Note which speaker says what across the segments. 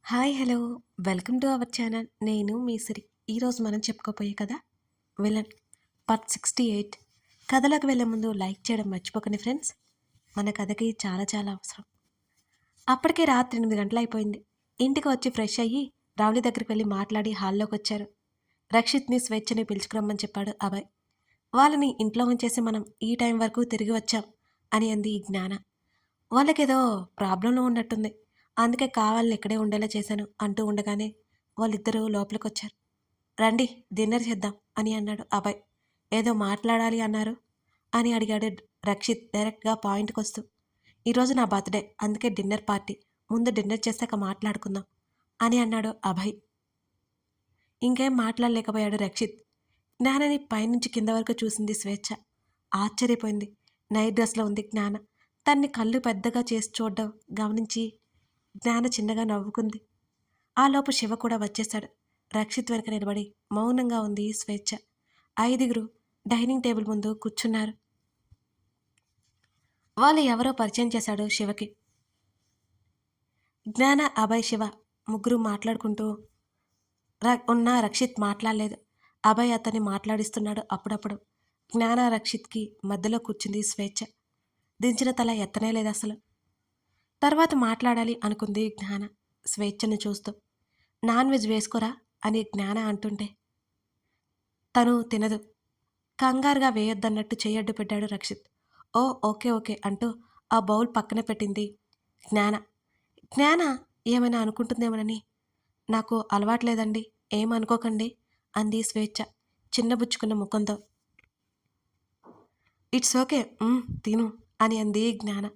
Speaker 1: Hi hello welcome to our channel. నేను మీ సిరి. ఈరోజు మనం చెప్పుకోపోయే కదా విలన్ పార్ట్ 68. కథలోకి వెళ్ళే ముందు లైక్ చేయడం మర్చిపోకండి ఫ్రెండ్స్. మన కథకి చాలా చాలా అవసరం. అప్పటికే రాత్రి 8 గంటలు అయిపోయింది. ఇంటికి వచ్చి ఫ్రెష్ అయ్యి రావులి దగ్గరికి వెళ్ళి మాట్లాడి హాల్లోకి వచ్చారు. రక్షిత్ని స్వేచ్ఛని పిలుచుకురమ్మని చెప్పాడు అభయ్. వాళ్ళని ఇంట్లో ఉంచేసి మనం ఈ టైం వరకు తిరిగి వచ్చాం అని అంది ఈ జ్ఞాన. వాళ్ళకేదో ప్రాబ్లంలో ఉన్నట్టుంది. అందుకే కావాలని ఇక్కడే ఉండేలా చేశాను అంటూ ఉండగానే వాళ్ళిద్దరూ లోపలికొచ్చారు. రండి డిన్నర్ చేద్దాం అని అన్నాడు అభయ్. ఏదో మాట్లాడాలి అన్నారు అని అడిగాడు రక్షిత్ డైరెక్ట్గా పాయింట్కొస్తూ. ఈరోజు నా బర్త్డే, అందుకే డిన్నర్ పార్టీ. ముందు డిన్నర్ చేశాక మాట్లాడుకుందాం అని అన్నాడు అభయ్. ఇంకేం మాట్లాడలేకపోయాడు రక్షిత్. జ్ఞానని పైనుంచి కింద వరకు చూసింది స్వేచ్ఛ. ఆశ్చర్యపోయింది. నైట్ డ్రెస్లో ఉంది జ్ఞాన. తన్ని కళ్ళు పెద్దగా చేసి చూడడం గమనించి జ్ఞాన చిన్నగా నవ్వుకుంది. ఆలోపు శివ కూడా వచ్చేశాడు. రక్షిత్ వెనక నిలబడి మౌనంగా ఉంది స్వేచ్ఛ. ఐదుగురు డైనింగ్ టేబుల్ ముందు కూర్చున్నారు. వాళ్ళు ఎవరో పరిచయం చేశాడు శివకి. జ్ఞాన, అభయ్, శివ ముగ్గురు మాట్లాడుకుంటూ ఉన్న రక్షిత్ మాట్లాడలేదు. అభయ్ అతన్ని మాట్లాడిస్తున్నాడు అప్పుడప్పుడు. జ్ఞాన రక్షిత్కి మధ్యలో కూర్చుంది స్వేచ్ఛ. దించిన తల ఎత్తనే లేదు అసలు. తర్వాత మాట్లాడాలి అనుకుంది జ్ఞాన స్వేచ్ఛను చూస్తూ. నాన్ వెజ్ వేసుకోరా అని జ్ఞాన అంటుంటే తను తినదు. కంగారుగా వేయొద్దన్నట్టు చేయడ్డు పెట్టాడు రక్షిత్. ఓ ఓకే ఓకే అంటూ ఆ బౌల్ పక్కన పెట్టింది జ్ఞాన. జ్ఞాన ఏమైనా అనుకుంటుందేమోనని, నాకు అలవాట్లేదండి, ఏమనుకోకండి అంది స్వేచ్ఛ చిన్నబుచ్చుకున్న ముఖంతో. ఇట్స్ ఓకే, తిను అని అంది జ్ఞాన.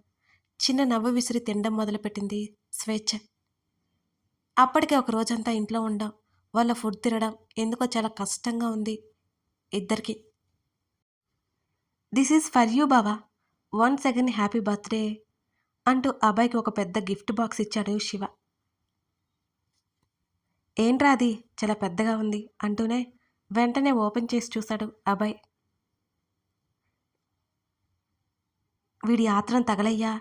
Speaker 1: చిన్న నవ్వు విసిరి తినడం మొదలుపెట్టింది స్వేచ్ఛ. అప్పటికే ఒక రోజంతా ఇంట్లో ఉండాం. వాళ్ళ ఫుడ్ తినడం ఎందుకో చాలా కష్టంగా ఉంది ఇద్దరికి. దిస్ ఈజ్ ఫర్ యూ బావా, వన్స్ అగైన్ హ్యాపీ బర్త్డే అంటూ అబ్బాయికి ఒక పెద్ద గిఫ్ట్ బాక్స్ ఇచ్చాడు శివ. ఏంట్రా అది చాలా పెద్దగా ఉంది అంటూనే వెంటనే ఓపెన్ చేసి చూశాడు అబ్బాయి. వీడి ఆత్రం తగలయ్యా,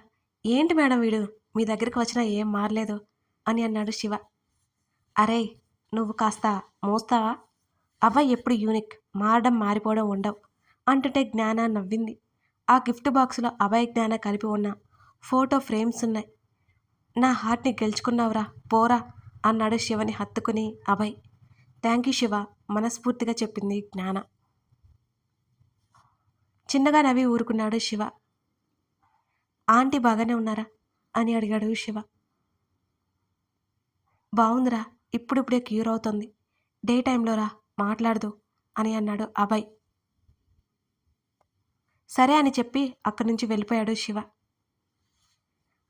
Speaker 1: ఏంటి మేడం వీడు మీ దగ్గరికి వచ్చినా ఏం మారలేదు అని అన్నాడు శివ. అరే నువ్వు కాస్త మోస్తావా, అబ్బాయి ఎప్పుడు యూనిక్, మారడం మారిపోవడం ఉండవు అంటుంటే జ్ఞాన నవ్వింది. ఆ గిఫ్ట్ బాక్స్లో అభయ్ జ్ఞాన కలిపి ఉన్న ఫోటో ఫ్రేమ్స్ ఉన్నాయి. నా హార్ట్ని గెలుచుకున్నావురా పోరా అన్నాడు శివని హత్తుకుని అభయ్. థ్యాంక్ యూ శివ మనస్ఫూర్తిగా చెప్పింది జ్ఞాన. చిన్నగా నవ్వి ఊరుకున్నాడు శివ. ఆంటీ బాగానే ఉన్నారా అని అడిగాడు శివ. బావుందిరా, ఇప్పుడిప్పుడే క్యూర్ అవుతుంది, డే టైంలో రా మాట్లాడదు అని అన్నాడు అభయ్. సరే అని చెప్పి అక్కడి నుంచి వెళ్ళిపోయాడు శివ.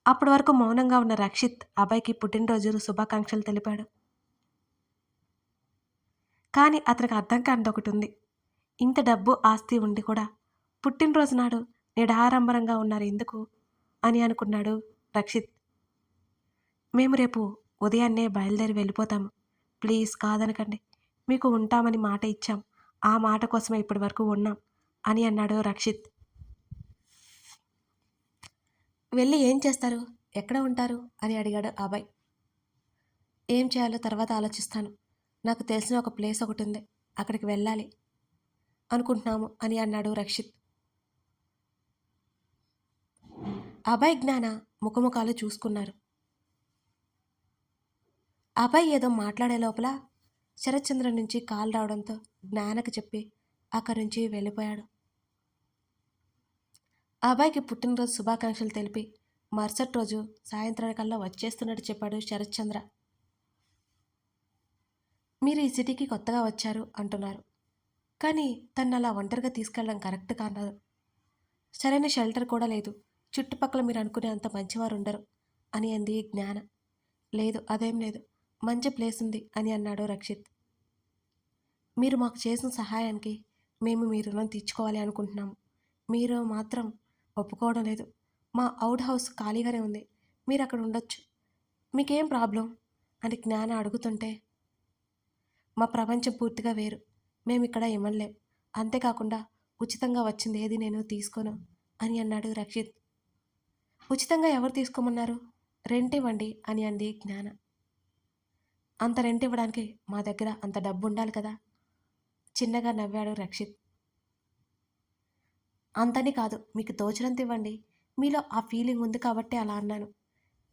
Speaker 1: అప్పటి వరకు మౌనంగా ఉన్న రక్షిత్ అభయ్కి పుట్టినరోజు శుభాకాంక్షలు తెలిపాడు. కానీ అతనికి అర్థం కానిది ఒకటి ఉంది. ఇంత డబ్బు ఆస్తి ఉండి కూడా పుట్టినరోజు నాడు నిడారంభరంగా ఉన్నారు ఎందుకు అని అనుకున్నాడు రక్షిత్. మేము రేపు ఉదయాన్నే బయలుదేరి వెళ్ళిపోతాము, ప్లీజ్ కాదనకండి, మీకు ఉంటామని మాట ఇచ్చాం, ఆ మాట కోసమే ఇప్పటి వరకు ఉన్నాం అని అన్నాడు రక్షిత్. వెళ్ళి ఏం చేస్తారు, ఎక్కడ ఉంటారు అని అడిగాడు అభయ్. ఏం చేయాలో తర్వాత ఆలోచిస్తాను, నాకు తెలిసిన ఒక ప్లేస్ ఒకటి ఉంది, అక్కడికి వెళ్ళాలి అనుకుంటున్నాము అని అన్నాడు రక్షిత్. అభయ్ జ్ఞాన ముఖముఖాలు చూసుకున్నారు. అభయ్ ఏదో మాట్లాడే లోపల శరత్చంద్ర నుంచి కాల్ రావడంతో జ్ఞానకి చెప్పి అక్కడి నుంచి వెళ్ళిపోయాడు. అభయ్కి పుట్టినరోజు శుభాకాంక్షలు తెలిపి మరుసటి రోజు సాయంత్రానికల్లా వచ్చేస్తున్నట్టు చెప్పాడు శరత్చంద్ర. మీరు ఈ సిటీకి కొత్తగా వచ్చారు అంటున్నారు, కానీ తను అలా ఒంటరిగా తీసుకెళ్ళడం కరెక్ట్ కాదు, సరైన షెల్టర్ కూడా లేదు, చుట్టుపక్కల మీరు అనుకునే అంత మంచివారు ఉండరు అని అంది జ్ఞాన. లేదు అదేం లేదు, మంచి ప్లేస్ ఉంది అని అన్నాడు రక్షిత్. మీరు మాకు చేసిన సహాయానికి మేము మీ రుణం తీర్చుకోవాలి అనుకుంటున్నాము, మీరు మాత్రం ఒప్పుకోవడం లేదు. మా అవుట్ హౌస్ ఖాళీగానే ఉంది, మీరు అక్కడ ఉండొచ్చు, మీకేం ప్రాబ్లం అని జ్ఞాన అడుగుతుంటే, మా ప్రపంచం పూర్తిగా వేరు, మేము ఇక్కడ ఇవ్వలేం, అంతేకాకుండా ఉచితంగా వచ్చింది ఏది నేను తీసుకోను అని అన్నాడు రక్షిత్. ఉచితంగా ఎవరు తీసుకోమన్నారు, రెంట్ ఇవ్వండి అని అంది జ్ఞాన. అంత రెంట్ ఇవ్వడానికి మా దగ్గర అంత డబ్బు ఉండాలి కదా. చిన్నగా నవ్వాడు రక్షిత్. అంతని కాదు, మీకు తోచినంత ఇవ్వండి. మీలో ఆ ఫీలింగ్ ఉంది కాబట్టి అలా అన్నాను.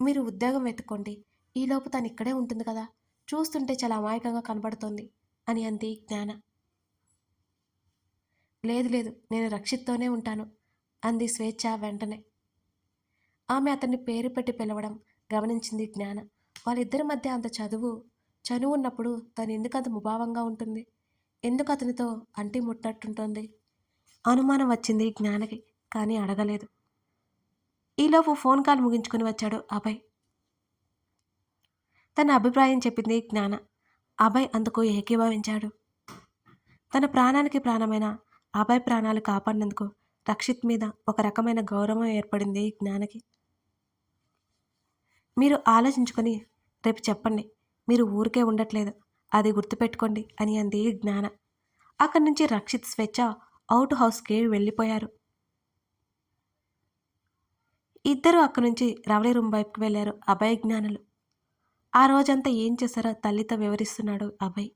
Speaker 1: మీరు ఉద్యోగం వెతుక్కోండి. ఈలోపు తను ఇక్కడే ఉంటుంది కదా. చూస్తుంటే చాలా అమాయకంగా కనబడుతోంది అని అంది జ్ఞాన. లేదు లేదు, నేను రక్షిత్తోనే ఉంటాను అంది స్వేచ్ఛ వెంటనే. ఆమె అతన్ని పేరు పెట్టి పిలవడం గమనించింది జ్ఞాన. వాళ్ళిద్దరి మధ్య అంత చనువు ఉన్నప్పుడు తను ఎందుకు అంత ముభావంగా ఉంటుంది? ఎందుకు అతనితో అంటి ముట్టట్టుంటుంది? అనుమానం వచ్చింది జ్ఞానకి, కానీ అడగలేదు. ఈలోపు ఫోన్ కాల్ ముగించుకుని వచ్చాడు అభయ్. తన అభిప్రాయం చెప్పింది జ్ఞాన. అభయ్ అందుకు ఏకీభవించాడు. తన ప్రాణానికి ప్రాణమైన అభయ్ ప్రాణాలు కాపాడినందుకు రక్షిత్ మీద ఒక రకమైన గౌరవం ఏర్పడింది జ్ఞానకి. మీరు ఆలోచించుకొని రేపు చెప్పండి. మీరు ఊరికే ఉండట్లేదు, అది గుర్తుపెట్టుకోండి అని అంది జ్ఞాన. అక్కడి నుంచి రక్షిత్ స్వేచ్ఛ అవుట్ హౌస్కి వెళ్ళిపోయారు. ఇద్దరూ అక్కడి నుంచి రవళి రూమ్ వైపుకి వెళ్ళారు అభయ్ జ్ఞానులు. ఆ రోజంతా ఏం చేశారో తల్లితో వివరిస్తున్నాడు అభయ్.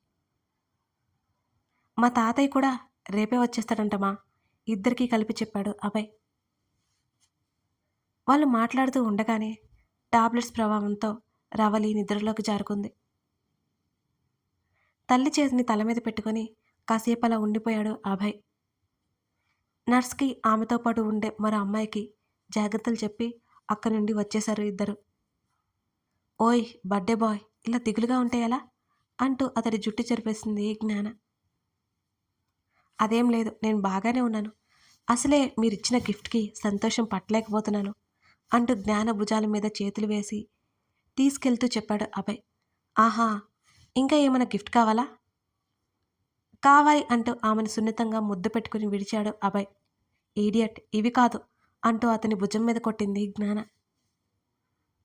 Speaker 1: మా తాతయ్య కూడా రేపే వచ్చేస్తాడంటమా, ఇద్దరికీ కలిపి చెప్పాడు అభయ్. వాళ్ళు మాట్లాడుతూ ఉండగానే టాబ్లెట్స్ ప్రభావంతో రవలి నిద్రలోకి జారుకుంది. తల్లి చేతిని తల మీద పెట్టుకుని కాసేపు అలా ఉండిపోయాడు అభయ్. నర్స్కి ఆమెతో పాటు ఉండే మరో అమ్మాయికి జాగ్రత్తలు చెప్పి అక్కడి నుండి వచ్చేశారు ఇద్దరు. ఓయ్ బర్త్డే బాయ్, ఇలా దిగులుగా ఉంటే ఎలా అంటూ అతడి జుట్టు చెరిపేసింది జ్ఞాన. అదేం లేదు, నేను బాగానే ఉన్నాను. అసలే మీరిచ్చిన గిఫ్ట్కి సంతోషం పట్టలేకపోతున్నాను అంటూ జ్ఞాన భుజాల మీద చేతులు వేసి తీసుకెళ్తూ చెప్పాడు అభయ్. ఆహా, ఇంకా ఏమైనా గిఫ్ట్ కావాలా? కావాలి అంటూ ఆమెను సున్నితంగా ముద్దు పెట్టుకుని విడిచాడు అభయ్. ఈడియట్, ఇవి కాదు అంటూ అతని భుజం మీద కొట్టింది జ్ఞాన.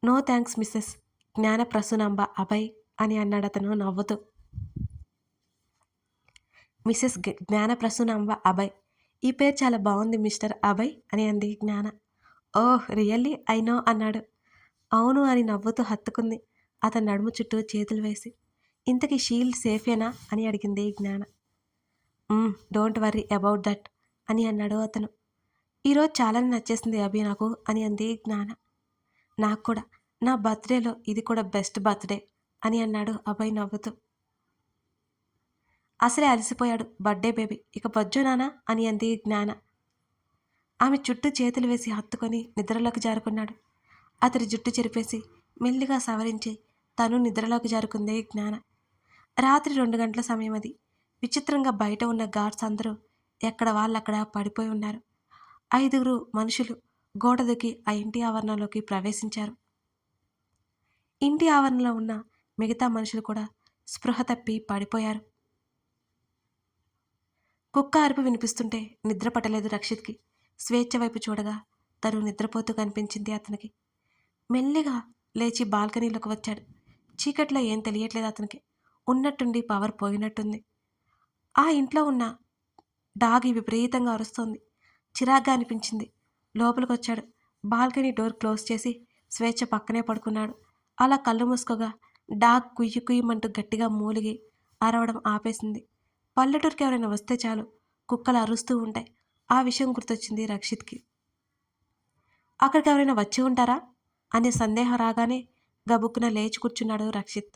Speaker 1: నో థ్యాంక్స్ మిస్సెస్ జ్ఞాన ప్రసూనాంబ అభయ్ అని అన్నాడు అతను నవ్వుతూ. మిస్సెస్ జ్ఞాన ప్రసూనాంబ అభయ్, ఈ పేరు చాలా బాగుంది మిస్టర్ అభయ్ అని అంది జ్ఞాన. ఓహ్ రియల్లీ ఐ నో అన్నాడు. అవును అని నవ్వుతూ హత్తుకుంది అతని నడుము చుట్టూ చేతులు వేసి. ఇంతకీ షీల్డ్ సేఫేనా అని అడిగింది జ్ఞాన. డోంట్ వర్రీ అబౌట్ దట్ అని అన్నాడు అతను. ఈరోజు చాలానే నచ్చేసింది అభి నాకు అని అంది జ్ఞాన. నాకు కూడా, నా బర్త్డేలో ఇది కూడా బెస్ట్ బర్త్డే అని అన్నాడు అభయ్ నవ్వుతూ. అసలే అలసిపోయాడు బర్త్డే బేబీ, ఇక బొజ్జునానా అని అంది జ్ఞాన. ఆమె చుట్టూ చేతులు వేసి హత్తుకొని నిద్రలోకి జారుకున్నాడు. అతడి జుట్టు చెరిపేసి మెల్లిగా సవరించి తను నిద్రలోకి జారుకుంది జ్ఞాన. రాత్రి 2 గంటల సమయం అది. విచిత్రంగా బయట ఉన్న గార్డ్స్ అందరూ ఎక్కడ వాళ్ళక్కడ పడిపోయి ఉన్నారు. 5 మనుషులు గోడ దూకి ఆ ఇంటి ఆవరణలోకి ప్రవేశించారు. ఇంటి ఆవరణలో ఉన్న మిగతా మనుషులు కూడా స్పృహ తప్పి పడిపోయారు. కుక్క అరుపు వినిపిస్తుంటే నిద్ర పట్టలేదు రక్షిత్కి. స్వేచ్ఛ వైపు చూడగా తను నిద్రపోతూ కనిపించింది అతనికి. మెల్లిగా లేచి బాల్కనీలోకి వచ్చాడు. చీకట్లో ఏం తెలియట్లేదు అతనికి. ఉన్నట్టుండి పవర్ పోయినట్టుంది. ఆ ఇంట్లో ఉన్న డాగి విపరీతంగా అరుస్తోంది. చిరాగ్గా అనిపించింది. లోపలికొచ్చాడు. బాల్కనీ డోర్ క్లోజ్ చేసి స్వేచ్ఛ పక్కనే పడుకున్నాడు. అలా కళ్ళు మూసుకోగా డాగ్ కుయ్యి కుయ్యమంటూ గట్టిగా మూలిగి అరవడం ఆపేసింది. పల్లెటూరుకి ఎవరైనా వస్తే చాలు కుక్కలు అరుస్తూ ఉంటాయి. ఆ విషయం గుర్తొచ్చింది రక్షిత్కి. అక్కడికి ఎవరైనా వచ్చి ఉంటారా అనే సందేహం రాగానే గబుక్కున లేచి కూర్చున్నాడు రక్షిత్.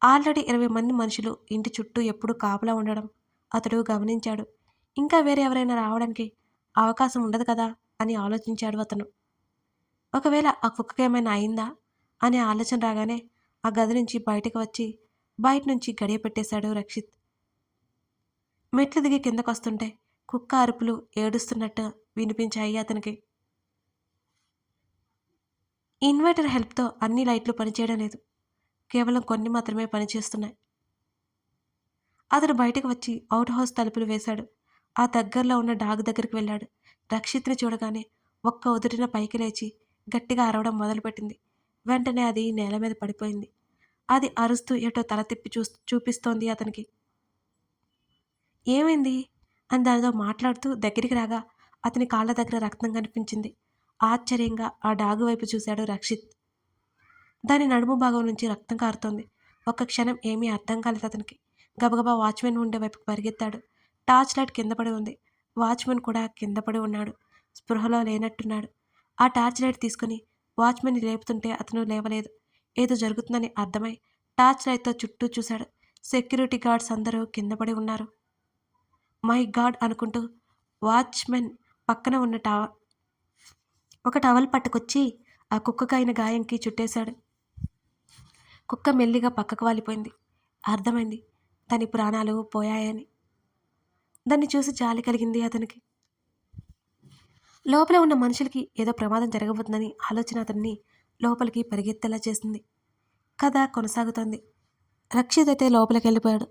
Speaker 1: ఆల్రెడీ 20 మంది మనుషులు ఇంటి చుట్టూ ఎప్పుడూ కాపలా ఉండడం అతడు గమనించాడు. ఇంకా వేరే ఎవరైనా రావడానికి అవకాశం ఉండదు కదా అని ఆలోచించాడు అతను. ఒకవేళ ఆ కుక్కకేమైనా అయిందా అనే ఆలోచన రాగానే ఆ గది నుంచి బయటకు వచ్చి బయట నుంచి గడియ పెట్టేశాడు రక్షిత్. మెట్లు దిగి కిందకొస్తుంటే కుక్క అరుపులు ఏడుస్తున్నట్టు వినిపించాయి అతనికి. ఇన్వర్టర్ హెల్ప్తో అన్ని లైట్లు పనిచేయడం లేదు. కేవలం కొన్ని మాత్రమే పనిచేస్తున్నాయి. అతడు బయటకు వచ్చి అవుట్ హౌస్ తలుపులు వేశాడు. ఆ దగ్గరలో ఉన్న డాగ్ దగ్గరికి వెళ్ళాడు. రక్షిత్ని చూడగానే ఒక్క ఉదుటిన పైకి లేచి గట్టిగా అరవడం మొదలుపెట్టింది. వెంటనే అది నేల మీద పడిపోయింది. అది అరుస్తూ ఎటో తల తిప్పి చూపిస్తోంది అతనికి. ఏమైంది అని దానితో మాట్లాడుతూ దగ్గరికి రాగా అతని కాళ్ళ దగ్గర రక్తం కనిపించింది. ఆశ్చర్యంగా ఆ డాగు వైపు చూశాడు రక్షిత్. దాని నడుము భాగం నుంచి రక్తం కారుతోంది. ఒక్క క్షణం ఏమీ అర్థం కాలేదు అతనికి. గబగబా వాచ్మెన్ ఉండే వైపుకు పరిగెత్తాడు. టార్చ్ లైట్ కింద పడి ఉంది. వాచ్మెన్ కూడా కింద పడి ఉన్నాడు. స్పృహలో లేనట్టున్నాడు. ఆ టార్చ్ లైట్ తీసుకుని వాచ్మెన్ని లేపుతుంటే అతను లేవలేదు. ఏదో జరుగుతుందని అర్థమై టార్చ్ లైట్తో చుట్టూ చూశాడు. సెక్యూరిటీ గార్డ్స్ అందరూ కింద పడి ఉన్నారు. మై గాడ్ అనుకుంటూ వాచ్మెన్ పక్కన ఉన్న ఒక టవల్ పట్టుకొచ్చి ఆ కుక్కకైన గాయంకి చుట్టేశాడు. కుక్క మెల్లిగా పక్కకు వాలిపోయింది. అర్థమైంది దాని ప్రాణాలు పోయాయని. దాన్ని చూసి జాలి కలిగింది అతనికి. లోపల ఉన్న మనుషులకి ఏదో ప్రమాదం జరగబోతుందని ఆలోచన అతన్ని లోపలికి పరిగెత్తేలా చేసింది. కథ కొనసాగుతోంది. రక్షిత్ అయితే లోపలికి వెళ్ళిపోయాడు.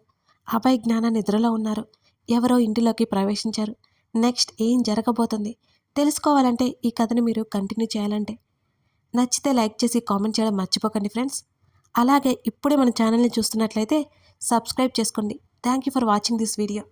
Speaker 1: అభయ్, జ్ఞాన నిద్రలో ఉన్నారు. ఎవరో ఇంటిలోకి ప్రవేశించారు. నెక్స్ట్ ఏం జరగబోతుంది తెలుసుకోవాలంటే ఈ కథని మీరు కంటిన్యూ చేయాలంటే నచ్చితే లైక్ చేసి కామెంట్ చేయడం మర్చిపోకండి ఫ్రెండ్స్. అలాగే ఇప్పుడే మన ఛానల్ని చూస్తున్నట్లయితే సబ్స్క్రైబ్ చేసుకోండి. Thank you for watching this video.